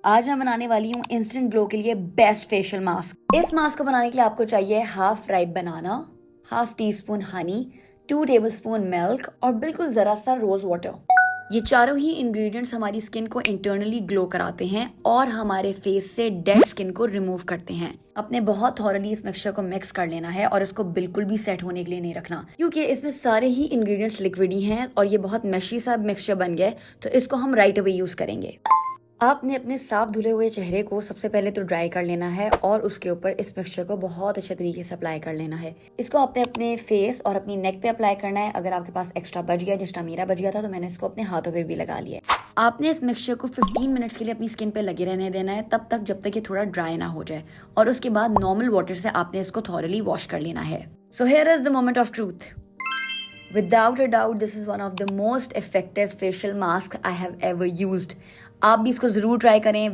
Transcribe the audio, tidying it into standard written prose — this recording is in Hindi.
आज मैं बनाने वाली हूँ इंस्टेंट ग्लो के लिए बेस्ट फेशियल मास्क। इस मास्क को बनाने के लिए आपको चाहिए half ripe banana, half teaspoon honey, 2 tablespoon milk और बिल्कुल जरा सा रोज वाटर। ये चारों ही इंग्रेडिएंट्स हमारी स्किन को इंटरनली ग्लो कराते हैं और हमारे फेस से डेड स्किन को रिमूव करते हैं। अपने बहुत थॉरली इस मिक्सचर को मिक्स कर लेना है और इसको बिल्कुल भी सेट होने के लिए नहीं रखना, क्योंकि इसमें सारे ही इंग्रेडिएंट्स लिक्विड ही हैं और ये बहुत मेशी सा मिक्सचर बन गया है, तो इसको हम राइट अवे यूज करेंगे। आपने अपने साफ धुले हुए चेहरे को सबसे पहले तो ड्राई कर लेना है और उसके ऊपर इस मिक्सचर को बहुत अच्छे तरीके से अप्लाई कर लेना है। इसको आपने अपने फेस और अपनी नेक पे अप्लाई करना है। अगर आपके पास एक्स्ट्रा बच गया, जिस तरह मेरा बच गया था, तो मैंने इसको अपने हाथों पे भी लगा लिया है। आपने इस मिक्सचर को 15 मिनट्स के लिए अपनी स्किन पे लगे रहने देना है, तब तक जब तक ये थोड़ा ड्राई ना हो जाए, और उसके बाद नॉर्मल वाटर से आपने इसको थॉरली वॉश कर लेना है। So here is the moment of truth. Without a doubt, this is one of the most effective facial mask I have ever used. आप भी इसको जरूर ट्राई करें।